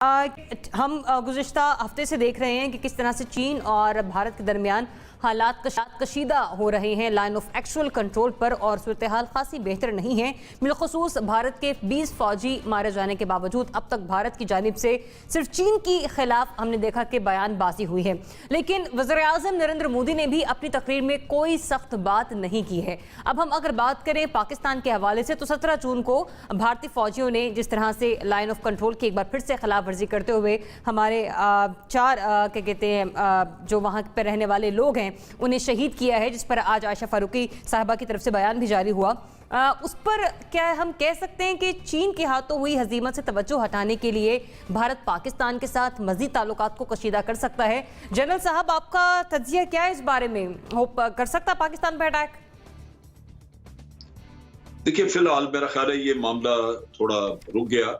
हम गुज़िश्ता हफ्ते से देख रहे हैं कि किस तरह से चीन और भारत के दरमियान हालात कशीदा हो रहे हैं लाइन ऑफ एक्चुअल कंट्रोल पर, और सूरत हाल खासी बेहतर नहीं है। बिलखुसूस भारत के 20 फौजी मारे जाने के बावजूद अब तक भारत की जानिब से सिर्फ चीन के खिलाफ हमने देखा कि बयानबाजी हुई है, लेकिन वज़ीर-ए-आज़म नरेंद्र मोदी ने भी अपनी तकरीर में कोई सख्त बात नहीं की है। अब हम अगर बात करें पाकिस्तान के हवाले से, तो 17 जून को भारतीय फौजियों ने जिस तरह से लाइन ऑफ कंट्रोल की एक बार फिर से खिलाफ वर्जी करते हुए हमारे जो वहाँ पर रहने वाले लोग हैं उन्हें शहीद किया है, जिस पर आज आयशा फारूकी साहबा की तरफ से बयान भी जारी हुआ। उस पर क्या हम कह सकते हैं कि चीन के हाथों हुई हजीमत से तवज्जो हटाने के लिए भारत पाकिस्तान के साथ मजीद ताल्लुकात को कशीदा कर सकता है? जनरल साहब, आपका तज्जिया क्या है इस बारे में? होप कर सकता पाकिस्तान पर अटैक? देखिए, फिलहाल मेरा ख्याल है ये मामला थोड़ा रुक गया।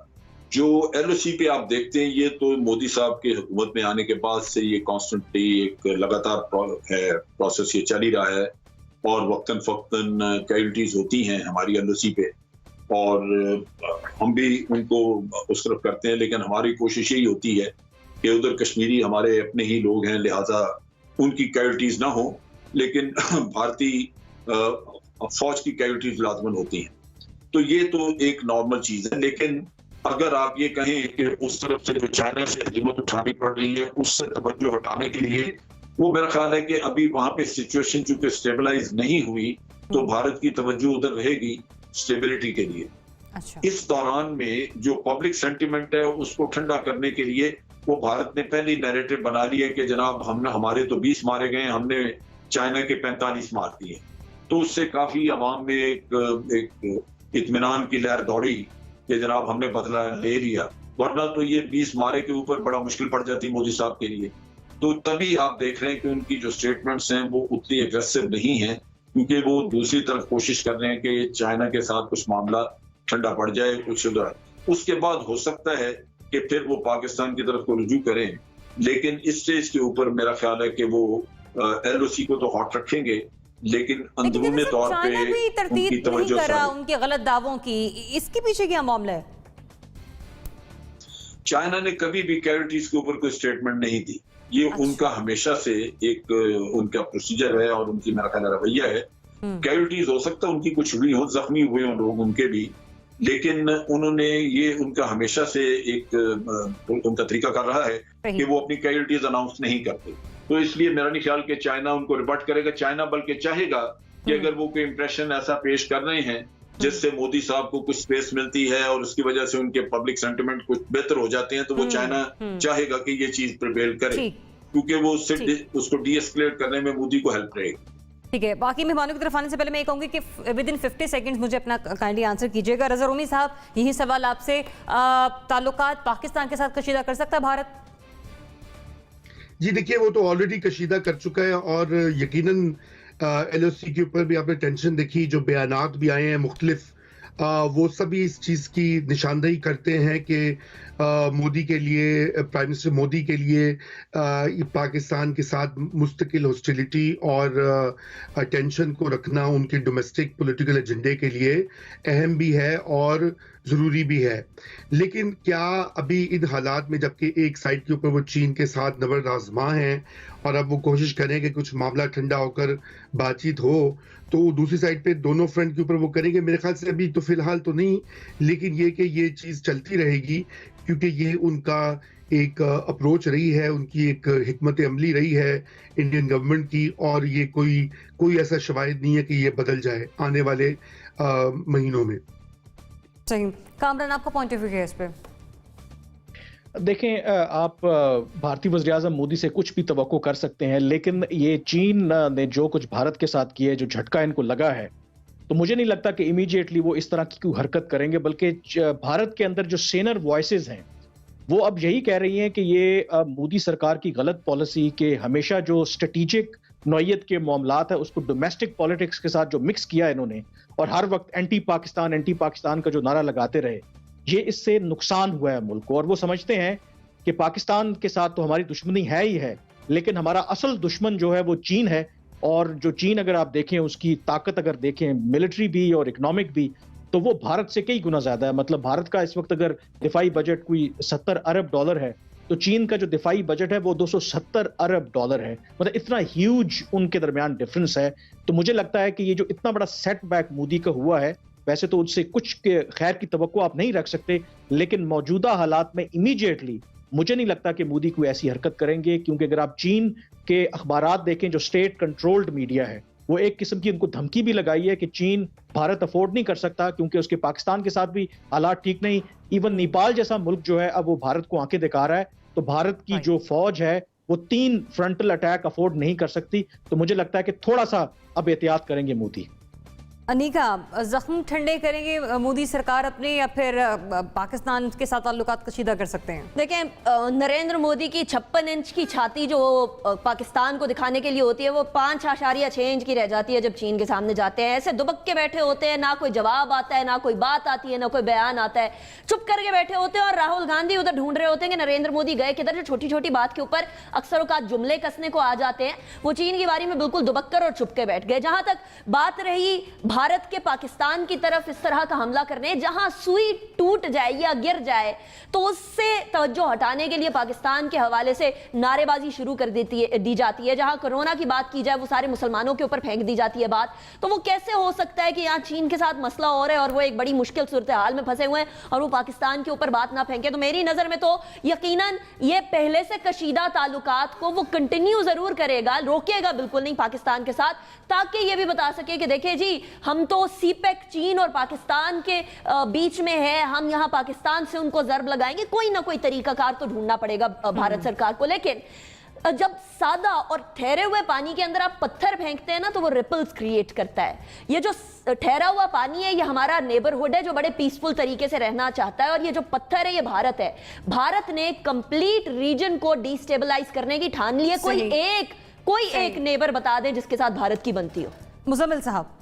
जो LOC पे आप देखते हैं, ये तो मोदी साहब के हुकूमत में आने के बाद से ये कॉन्स्टेंटली एक लगातार प्रोसेस ये चल ही रहा है, और वक्तन फक्तन कैजुअल्टीज होती हैं हमारी LOC पे, और हम भी उनको उस तरफ करते हैं। लेकिन हमारी कोशिश यही होती है कि उधर कश्मीरी हमारे अपने ही लोग हैं, लिहाजा उनकी कैजुअल्टीज ना हो, लेकिन भारतीय फौज की कैजुअल्टीज लाजमन होती हैं। तो ये तो एक नॉर्मल चीज है। लेकिन अगर आप ये कहें कि उस तरफ से जो चाइना से हजूमत उठानी पड़ रही है उससे तवज्जो हटाने के लिए, वो मेरा ख्याल है कि अभी वहां पे सिचुएशन चूंकि स्टेबलाइज नहीं हुई, तो भारत की तवज्जो उधर रहेगी स्टेबिलिटी के लिए। अच्छा। इस दौरान में जो पब्लिक सेंटिमेंट है उसको ठंडा करने के लिए वो भारत ने पहली नैरेटिव बना ली है कि जनाब हमारे तो 20 मारे गए, हमने चाइना के 45 मार दिए। तो उससे काफी अवाम में एक इत्मीनान की लहर दौड़ी कि जनाब हमने बदला ले लिया, वरना तो ये 20 मारे के ऊपर बड़ा मुश्किल पड़ जाती मोदी साहब के लिए। तो तभी आप देख रहे हैं कि उनकी जो स्टेटमेंट्स हैं वो उतनी एग्रेसिव नहीं है, क्योंकि वो दूसरी तरफ कोशिश कर रहे हैं कि चाइना के साथ कुछ मामला ठंडा पड़ जाए, कुछ सुधर। उसके बाद हो सकता है कि फिर वो पाकिस्तान की तरफ को रुजू करें, लेकिन इस स्टेज के ऊपर मेरा ख्याल है कि वो LOC को तो हॉट रखेंगे, लेकिन अंदरूनी तौर पे उनकी तवज्जो नहीं कर रहा उनके गलत दावों की। इसके पीछे क्या मामला है? चाइना ने कभी भी कैजुअल्टीज के ऊपर कोई स्टेटमेंट नहीं दी। ये अच्छा। उनका हमेशा से एक उनका प्रोसीजर है और उनकी मेरा ख्याल रवैया है। कैजुअल्टीज हो सकता है उनकी कुछ हुई हो, जख्मी हुए हों लोग उनके भी, लेकिन उन्होंने ये उनका हमेशा से एक उनका तरीका कर रहा है कि वो अपनी कैजुअल्टीज अनाउंस नहीं करते। तो इसलिए मेरा नहीं ख्याल कि चाइना उनको रिबट करेगा। चाइना बल्कि चाहेगा कि अगर वो कोई इंप्रेशन ऐसा पेश कर रहे हैं जिससे मोदी साहब को कुछ स्पेस मिलती है और उसकी वजह से उनके पब्लिक सेंटिमेंट कुछ बेहतर हो जाते हैं, तो वो चाइना चाहेगा कि ये चीज प्रिवेल करे, क्योंकि वो उसको डीएस्केलेट करने में मोदी को हेल्प रहेगी। ठीक है, बाकी मेहमानों की तरफ आने से पहले मैं ये कहूंगी कि विद इन 50 सेकंड्स मुझे अपना काइंडली आंसर कीजिएगा। रज़ा रूमी साहब, यही सवाल आपसे, ताल्लुकात पाकिस्तान के साथ कशीदा कर सकता है भारत? जी देखिए, वो तो ऑलरेडी कशीदा कर चुका है, और यकीनन LOC के ऊपर भी आपने टेंशन देखी, जो बयानात भी आए हैं मुख्तलिफ, वो सभी इस चीज़ की निशानदेही करते हैं कि मोदी के लिए, प्राइम मिनिस्टर मोदी के लिए पाकिस्तान के साथ मुस्तकिल हॉस्टिलिटी और टेंशन को रखना उनके डोमेस्टिक पॉलिटिकल एजेंडे के लिए अहम भी है और ज़रूरी भी है। लेकिन क्या अभी इन हालात में, जबकि एक साइड के ऊपर वो चीन के साथ नबर आजमा हैं और अब वो कोशिश करें कि कुछ मामला ठंडा होकर बातचीत हो, तो दूसरी साइड पे दोनों फ्रंट के ऊपर वो करेंगे? मेरे ख्याल से अभी तो फिलहाल तो नहीं, लेकिन ये कि ये चीज़ चलती रहेगी, क्योंकि ये उनका एक अप्रोच रही है, उनकी एक हिकमत अमली रही है इंडियन गवर्नमेंट की, और ये कोई ऐसा शवाहिद नहीं है कि ये बदल जाए आने वाले महीनों में। सही। कामरान, आपका पॉइंट ऑफ व्यू है इस पे? देखें, आप भारतीय वज़ीर-ए-आज़म मोदी से कुछ भी तवक्को कर सकते हैं, लेकिन ये चीन ने जो कुछ भारत के साथ किया है, जो झटका इनको लगा है, तो मुझे नहीं लगता कि इमीडिएटली वो इस तरह की कोई हरकत करेंगे। बल्कि भारत के अंदर जो सेनर वॉइसेस हैं वो अब यही कह रही हैं कि ये मोदी सरकार की गलत पॉलिसी के हमेशा जो स्ट्रेटेजिक नौयत के मामलात है उसको डोमेस्टिक पॉलिटिक्स के साथ जो मिक्स किया इन्होंने, और हर वक्त एंटी पाकिस्तान का जो नारा लगाते रहे, ये इससे नुकसान हुआ है मुल्क को। और वो समझते हैं कि पाकिस्तान के साथ तो हमारी दुश्मनी है ही है, लेकिन हमारा असल दुश्मन जो है वो चीन है। और जो चीन अगर आप देखें, उसकी ताकत अगर देखें, मिलिट्री भी और इकोनॉमिक भी, तो वो भारत से कई गुना ज्यादा है। मतलब भारत का इस वक्त अगर दिफाई बजट कोई 70 अरब डॉलर है, तो चीन का जो दिफाई बजट है वो 270 अरब डॉलर है। मतलब इतना ह्यूज उनके दरमियान डिफरेंस है। तो मुझे लगता है कि ये जो इतना बड़ा सेटबैक मोदी का हुआ है, वैसे तो उससे कुछ के खैर की तवक्को आप नहीं रख सकते, लेकिन मौजूदा हालात में इमीडिएटली मुझे नहीं लगता कि मोदी कोई ऐसी हरकत करेंगे, क्योंकि अगर आप चीन के अखबारात देखें, जो स्टेट कंट्रोल्ड मीडिया है, वो एक किस्म की उनको धमकी भी लगाई है कि चीन भारत अफोर्ड नहीं कर सकता, क्योंकि उसके पाकिस्तान के साथ भी हालात ठीक नहीं। इवन नेपाल जैसा मुल्क जो है अब वो भारत को आंखें दिखा रहा है, तो भारत की जो फौज है वो 3 फ्रंटल अटैक अफोर्ड नहीं कर सकती। तो मुझे लगता है कि थोड़ा सा अब एहतियात करेंगे मोदी। अनीका, जख्म ठंडे करेंगे मोदी सरकार अपने, या फिर पाकिस्तान के साथ ताल्लुकात कशीदा कर सकते हैं? देखें, नरेंद्र मोदी की 56 इंच की छाती जो पाकिस्तान को दिखाने के लिए होती है, वो 5.6 इंच की रह जाती है जब चीन के सामने जाते हैं। ऐसे दुबक के बैठे होते हैं, ना कोई जवाब आता है, ना कोई बात आती है, ना कोई बयान आता है, चुप करके बैठे होते हैं। और राहुल गांधी उधर ढूंढ रहे होते हैं कि नरेंद्र मोदी गए किधर। जो छोटी छोटी बात के ऊपर अक्सर औकात जुमले कसने को आ जाते हैं, वो चीन की बारी में बिल्कुल दुबक कर और चुप के बैठ गए। जहां तक बात रही भारत के पाकिस्तान की तरफ इस तरह का हमला करने, जहां सुई टूट जाए या गिर जाए तो उससे तवज्जो हटाने के लिए पाकिस्तान के हवाले से नारेबाजी शुरू कर दी जाती है। जहां कोरोना की बात की जाए, वो सारे मुसलमानों के ऊपर फेंक दी जाती है बात। तो वो कैसे हो सकता है कि यहाँ चीन के साथ मसला हो रहा है और वो एक बड़ी मुश्किल सूरत हाल में फंसे हुए हैं और वो पाकिस्तान के ऊपर बात ना फेंके? तो मेरी नजर में तो यकीनन ये पहले से कशीदा ताल्लुकात को वो कंटिन्यू जरूर करेगा, रोकेगा बिल्कुल नहीं पाकिस्तान के साथ, ताकि ये भी बता सके कि देखिए जी, हम तो सीपेक चीन और पाकिस्तान के बीच में है, हम यहां पाकिस्तान से उनको जर्ब लगाएंगे। कोई ना कोई तरीकाकार तो ढूंढना पड़ेगा भारत सरकार को। लेकिन जब सादा और ठहरे हुए पानी के अंदर आप पत्थर फेंकते हैं ना, तो वो रिपल्स क्रिएट करता है। ये जो ठहरा हुआ पानी है, ये हमारा नेबरहुड है जो बड़े पीसफुल तरीके से रहना चाहता है, और ये जो पत्थर है, ये भारत है। भारत ने कंप्लीट रीजन को डिस्टेबलाइज करने की ठान ली है। कोई एक नेबर बता दे जिसके साथ भारत की बनती हो। मुजम्मिल साहब,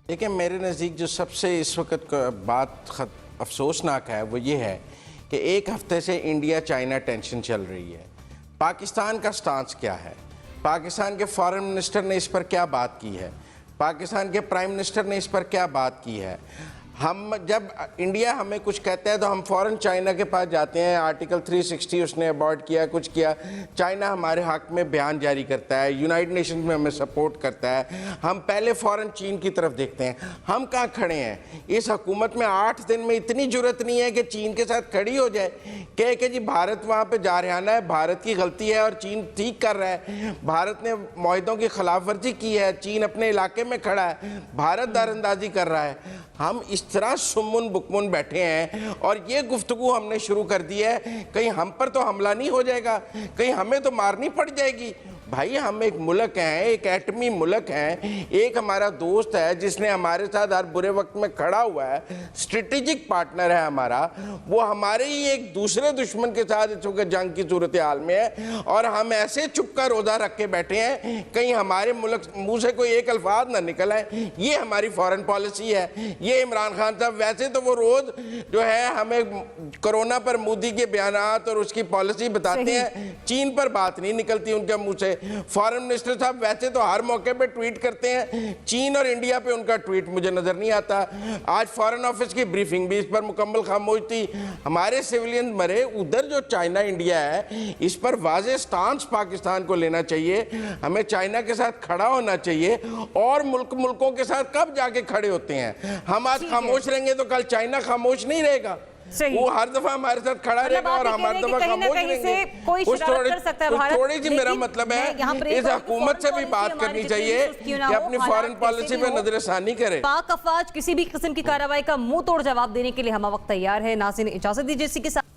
देखिए, मेरे नज़दीक जो सबसे इस वक्त बात अफसोसनाक है वो ये है कि एक हफ्ते से इंडिया चाइना टेंशन चल रही है। पाकिस्तान का स्टांस क्या है? पाकिस्तान के फॉरेन मिनिस्टर ने इस पर क्या बात की है? पाकिस्तान के प्राइम मिनिस्टर ने इस पर क्या बात की है? हम जब इंडिया हमें कुछ कहता है तो हम फ़ौरन चाइना के पास जाते हैं। आर्टिकल 360 उसने अबॉर्ड किया, कुछ किया। चाइना हमारे हक में बयान जारी करता है, यूनाइटेड नेशंस में हमें सपोर्ट करता है। हम पहले फ़ौरन चीन की तरफ देखते हैं। हम कहाँ खड़े हैं? इस हुकूमत में 8 दिन में इतनी ज़रूरत नहीं है कि चीन के साथ खड़ी हो जाए, कह के जी भारत वहाँ पर जारहाना है, भारत की गलती है और चीन ठीक कर रहा है, भारत ने मुआहदों की खिलाफ वर्जी की है, चीन अपने इलाके में खड़ा है, भारत दारंदाजी कर रहा है। हम इस तरह सुमुन बुकमुन बैठे हैं और ये गुफ्तगू हमने शुरू कर दी है, कहीं हम पर तो हमला नहीं हो जाएगा, कहीं हमें तो मारनी पड़ जाएगी। भाई, हम एक मुल्क हैं, एक एटमी मुल्क हैं। एक हमारा दोस्त है जिसने हमारे साथ हर बुरे वक्त में खड़ा हुआ है, स्ट्रेटेजिक पार्टनर है हमारा, वो हमारे ही एक दूसरे दुश्मन के साथ इस वक्त जंग की सूरत हाल में है और हम ऐसे चुप का रोज़ा रख के बैठे हैं कहीं हमारे मुल्क मुँह से कोई एक अल्फाज ना निकल आए। ये हमारी फॉरेन पॉलिसी है। ये इमरान खान साहब वैसे तो वो रोज़ जो है हमें कोरोना पर मोदी के बयानात और उसकी पॉलिसी बताते हैं, चीन पर बात नहीं निकलती उनके मुँह से। फॉरेन मिनिस्टर साहब वैसे तो हर मौके पे ट्वीट करते हैं, चीन और इंडिया पे उनका ट्वीट मुझे नजर नहीं आता। आज फॉरेन ऑफिस की ब्रीफिंग भी इस पर मुकम्मल खामोश थी। हमारे सिविलियन मरे, उधर जो चाइना इंडिया है इस पर वाज़ेह स्टांस पाकिस्तान को लेना चाहिए। हमें चाइना के साथ खड़ा होना चाहिए और मुल्कों के साथ कब जाके खड़े होते हैं। हम आज खामोश रहेंगे तो कल चाइना खामोश नहीं रहेगा, वो हर दफा हमारे साथ खड़ा रहेगा और हम हर दफा खामोश रहेंगे। थोड़ी सी मेरा मतलब है, इस हुकूमत से भी बात करनी चाहिए कि अपनी फॉरेन पॉलिसी पे नजरसानी करे। पाक अफवाज किसी भी किस्म की कार्रवाई का मुंह तोड़ जवाब देने के लिए हम वक्त तैयार है। नाज़रीन, इजाजत दीजिए इसी के साथ।